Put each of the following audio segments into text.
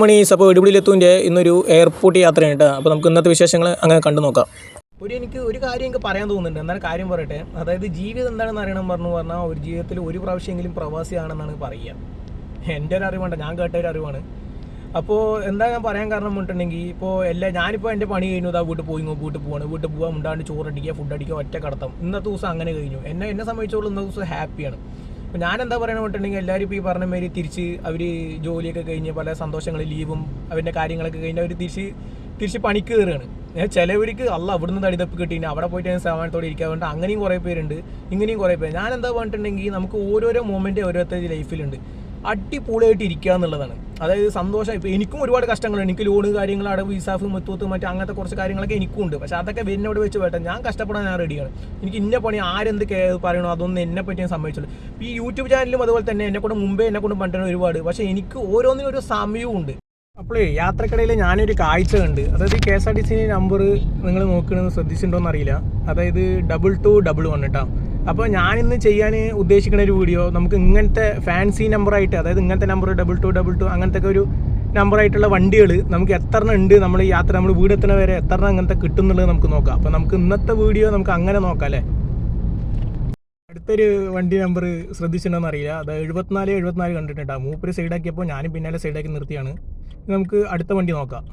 മണി അപ്പോൾ ഇടിപിടിയിലെത്തുവിൻ്റെ ഇന്നൊരു എയർപോർട്ട് യാത്രയാണ് കേട്ടോ. അപ്പോൾ നമുക്ക് ഇന്നത്തെ വിശേഷങ്ങൾ അങ്ങനെ കണ്ടു നോക്കാം. എനിക്ക് ഒരു കാര്യം എനിക്ക് പറയാൻ തോന്നുന്നുണ്ട്. എന്നാലും കാര്യം പറയട്ടെ. അതായത് ജീവിതം എന്താണെന്ന് അറിയണം പറഞ്ഞാൽ ഒരു ജീവിതത്തിൽ ഒരു പ്രാവശ്യമെങ്കിലും പ്രവാസിയാണെന്നാണ് പറയുക. എൻ്റെ ഒരു അറിവുണ്ട്, ഞാൻ കേട്ട ഒരു അറിവാണ്. അപ്പോൾ എന്താ ഞാൻ പറയാൻ കാരണം പറഞ്ഞിട്ടുണ്ടെങ്കിൽ ഇപ്പോൾ ഞാനിപ്പോൾ എൻ്റെ പണി കഴിഞ്ഞു, അതാ വീട്ടിൽ പോവാൻ മുണ്ടാണ്ട് ചോറടിക്കുക, ഫുഡ് അടിക്കുക, ഒറ്റ കടത്തം. ഇന്നത്തെ ദിവസം അങ്ങനെ കഴിഞ്ഞു. എന്നെ സംബന്ധിച്ചോളം ഇന്നത്തെ ദിവസം ഹാപ്പിയാണ്. അപ്പോൾ ഞാൻ എന്താ പറയണമെന്ന് പറഞ്ഞിട്ടുണ്ടെങ്കിൽ എല്ലാവരും ഇപ്പോൾ ഈ പറഞ്ഞ മാതിരി തിരിച്ച് അവർ ജോലിയൊക്കെ കഴിഞ്ഞ് പല സന്തോഷങ്ങൾ ലീവും അവരുടെ കാര്യങ്ങളൊക്കെ കഴിഞ്ഞ് അവർ തിരിച്ച് പണിക്ക് കയറുകയാണ്. ചിലവർക്ക് അവിടുന്ന് തടിതപ്പ് കിട്ടിയിട്ട് അവിടെ പോയിട്ട് സമാധാനത്തോടെ ഇരിക്കാൻ വേണ്ടി അങ്ങനെയും കുറേ പേരുണ്ട്, ഇങ്ങനെയും കുറേ പേര്. ഞാൻ എന്താ പറഞ്ഞിട്ടുണ്ടെങ്കിൽ നമുക്ക് ഓരോരോ മൊമെൻറ്റ് ഓരോരുത്തരുടെ ലൈഫിലുണ്ട്. അടിപൊളിയായിട്ട് ഇരിക്കുക എന്നുള്ളതാണ്. അതായത് സന്തോഷം. ഇപ്പോൾ എനിക്കും ഒരുപാട് കഷ്ടങ്ങളുണ്ട്. എനിക്ക് ലോണ് കാര്യങ്ങൾ, അടവ്, വിസാഫ്, മുത്തൂത്ത്, അങ്ങനത്തെ കുറച്ച് കാര്യങ്ങളൊക്കെ എനിക്കും ഉണ്ട്. പക്ഷേ അതൊക്കെ എന്നോട് വെച്ച് വേട്ടെ, ഞാൻ കഷ്ടപ്പെടാൻ ഞാൻ റെഡിയാണ്. എനിക്ക് ഇന്ന പണി ആരെന്ത് പറയണോ അതൊന്നും എന്നെ പറ്റി ഞാൻ സമ്മതിച്ചുള്ളൂ. ഈ യൂട്യൂബ് ചാനലിലും അതുപോലെ തന്നെ എന്നെക്കൊണ്ട് പറ്റുന്ന ഒരുപാട്. പക്ഷേ എനിക്ക് ഓരോന്നിനും ഒരു സമയവും ഉണ്ട്. അപ്പോഴേ യാത്രക്കിടയിൽ ഞാനൊരു കാഴ്ച കണ്ട്. അതായത് KSRTC നമ്പർ നിങ്ങൾ നോക്കണമെന്ന് ശ്രദ്ധിച്ചിട്ടുണ്ടോയെന്ന് അറിയില്ല. അതായത് 2211 കേട്ടോ. അപ്പോൾ ഞാനിന്ന് ചെയ്യാൻ ഉദ്ദേശിക്കുന്ന ഒരു വീഡിയോ നമുക്ക് ഇങ്ങനത്തെ ഫാൻസി നമ്പറായിട്ട്, അതായത് ഇങ്ങനത്തെ നമ്പർ 2222 അങ്ങനത്തെ ഒരു നമ്പറായിട്ടുള്ള വണ്ടികൾ നമുക്ക് എത്ര ഉണ്ട്, നമ്മൾ വീടെത്തുന്ന വരെ എത്ര അങ്ങനത്തെ കിട്ടുന്നുള്ളത് നമുക്ക് നോക്കാം. അപ്പോൾ നമുക്ക് ഇന്നത്തെ വീഡിയോ നമുക്ക് അങ്ങനെ നോക്കാം അല്ലേ. അടുത്തൊരു വണ്ടി നമ്പർ ശ്രദ്ധിച്ചിട്ടുണ്ടോയെന്ന് അറിയില്ല. അത് 74 കണ്ടിട്ടുണ്ടാ. മൂപ്പര് സൈഡാക്കിയപ്പോൾ ഞാനും പിന്നാലെ സൈഡാക്കി നിർത്തിയാണ്. നമുക്ക് അടുത്ത വണ്ടി നോക്കാം.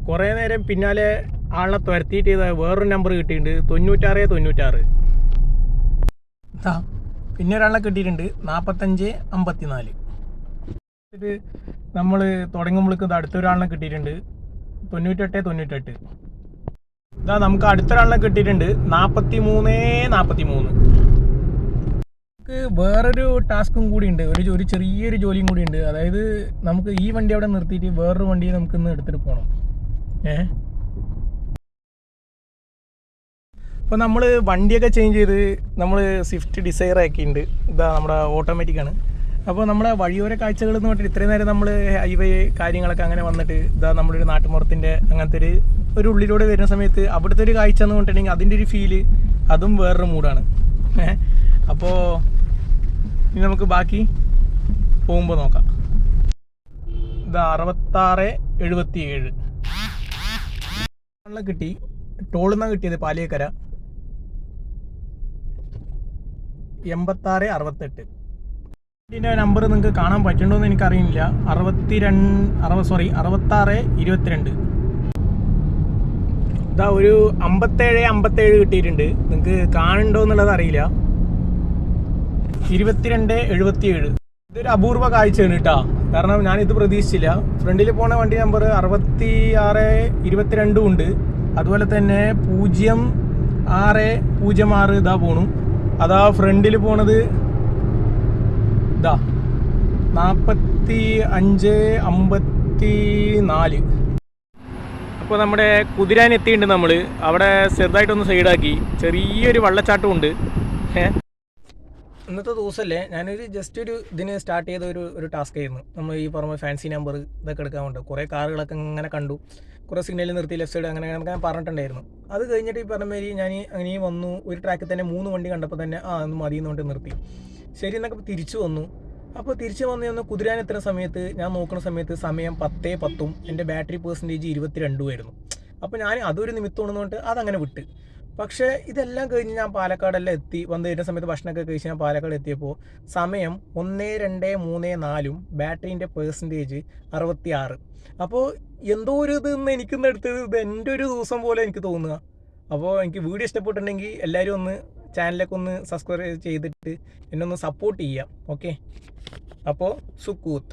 കുറേ നേരം പിന്നാലെ ആളെ തുരത്തിയിട്ട് വേറൊരു നമ്പർ കിട്ടിയിട്ടുണ്ട്, 96. പിന്നെ ഒരാളെ കിട്ടിയിട്ടുണ്ട് 4554. ഇത് നമ്മൾ തുടങ്ങുമ്പോഴേക്കും അടുത്തൊരാളിനെ കിട്ടിയിട്ടുണ്ട് 98. നമുക്ക് അടുത്തൊരാളിനെ കിട്ടിയിട്ടുണ്ട് 43. നമുക്ക് വേറൊരു ടാസ്കും കൂടി ഉണ്ട്, ഒരു ചെറിയൊരു ജോലിയും കൂടി ഉണ്ട്. അതായത് നമുക്ക് ഈ വണ്ടി അവിടെ നിർത്തിയിട്ട് വേറൊരു വണ്ടി നമുക്ക് ഇന്ന് എടുത്തിട്ട് പോകണം. അപ്പോൾ നമ്മൾ വണ്ടിയൊക്കെ ചേഞ്ച് ചെയ്ത് നമ്മൾ സ്വിഫ്റ്റ് ഡിസയർ ആക്കിയിട്ടുണ്ട്. നമ്മുടെ ഓട്ടോമാറ്റിക്കാണ്. അപ്പോൾ നമ്മുടെ വഴിയോര കാഴ്ചകൾ എന്ന് പറഞ്ഞിട്ട് ഇത്രയും നേരം നമ്മൾ ഹൈവേ കാര്യങ്ങളൊക്കെ അങ്ങനെ വന്നിട്ട് നമ്മളൊരു നാട്ടുമ്പുറത്തിൻ്റെ അങ്ങനത്തെ ഒരു ഉള്ളിലൂടെ വരുന്ന സമയത്ത് അവിടുത്തെ ഒരു കാഴ്ച എന്ന് പറഞ്ഞിട്ടുണ്ടെങ്കിൽ അതിൻ്റെ ഒരു ഫീല് അതും വേറൊരു മൂഡാണ്. അപ്പോൾ ഇനി നമുക്ക് ബാക്കി പോകുമ്പോൾ നോക്കാം. 6677 കിട്ടി. ടോളിൽ നിന്നാണ് കിട്ടിയത്, പാലിയേക്കര. 8668. ഇതിൻ്റെ നമ്പർ നിങ്ങൾക്ക് കാണാൻ പറ്റുന്നുണ്ടോയെന്ന് എനിക്കറിയില്ല. 6622. ഒരു 57 കിട്ടിയിട്ടുണ്ട്. നിങ്ങൾക്ക് കാണുന്നുണ്ടോ എന്നുള്ളത് അറിയില്ല. 2277. ഇതൊരു അപൂർവ കാഴ്ചയാണ് കേട്ടോ. കാരണം ഞാനിത് പ്രതീക്ഷിച്ചില്ല. ഫ്രണ്ടിൽ പോണ വണ്ടി നമ്പർ 6622 ഉണ്ട്. അതുപോലെ തന്നെ 0606 പോണു. ഫ്രണ്ടിൽ പോണത് 4554. അപ്പോൾ നമ്മുടെ കുതിരാൻ എത്തിയിട്ടുണ്ട്. നമ്മൾ അവിടെ ചെറുതായിട്ടൊന്ന് സൈഡാക്കി. ചെറിയൊരു വെള്ളച്ചാട്ടമുണ്ട്. ഇന്നത്തെ ദിവസമല്ലേ, ഞാനൊരു ഇതിന് സ്റ്റാർട്ട് ചെയ്ത ഒരു ടാസ്ക് ആയിരുന്നു. നമ്മൾ ഈ പറഞ്ഞ ഫാൻസി നമ്പർ ഇതൊക്കെ എടുക്കാൻ വേണ്ടി കുറേ കാറുകളൊക്കെ ഇങ്ങനെ കണ്ടു. കുറേ സിഗ്നലിൽ നിർത്തി ലെഫ്റ്റ് സൈഡ് അങ്ങനെ ഞാൻ പറഞ്ഞിട്ടുണ്ടായിരുന്നു. അത് കഴിഞ്ഞിട്ട് ഈ പറഞ്ഞ മാതിരി ഞാൻ അങ്ങനെ വന്നു. ഒരു ട്രാക്കിൽ തന്നെ 3 വണ്ടി കണ്ടപ്പോൾ തന്നെ ഒന്ന് മതിയെന്നുകൊണ്ട് നിർത്തി. ശരി എന്നൊക്കെ തിരിച്ചു വന്നു. അപ്പോൾ തിരിച്ചു വന്ന് കുതിരാൻ എത്തുന്ന സമയത്ത് ഞാൻ നോക്കുന്ന സമയത്ത് സമയം 10:10. എൻ്റെ ബാറ്ററി പെർസെൻറ്റേജ് 22 ആയിരുന്നു. അപ്പോൾ ഞാൻ അതൊരു നിമിത്തമാണെന്ന് പറഞ്ഞിട്ട് അതങ്ങനെ വിട്ട്. പക്ഷേ ഇതെല്ലാം കഴിഞ്ഞ് ഞാൻ പാലക്കാടെല്ലാം എത്തി വരുന്ന സമയത്ത് ഭക്ഷണമൊക്കെ കഴിച്ച് ഞാൻ പാലക്കാട് എത്തിയപ്പോൾ സമയം 12:34. ബാറ്ററീൻ്റെ പെർസെൻറ്റേജ് 66. അപ്പോൾ എന്തോ ഒരു ഇതെന്ന് എനിക്കൊന്ന് എടുത്തത് ഇത് എൻ്റെ ഒരു ദിവസം പോലെ എനിക്ക് തോന്നുക. അപ്പോൾ എനിക്ക് വീഡിയോ ഇഷ്ടപ്പെട്ടിട്ടുണ്ടെങ്കിൽ എല്ലാവരും ഒന്ന് ചാനലിലേക്ക് ഒന്ന് സബ്സ്ക്രൈബ് ചെയ്തിട്ട് എന്നെ ഒന്ന് സപ്പോർട്ട് ചെയ്യാം. ഓക്കെ, അപ്പോൾ സുക്കൂത്ത്.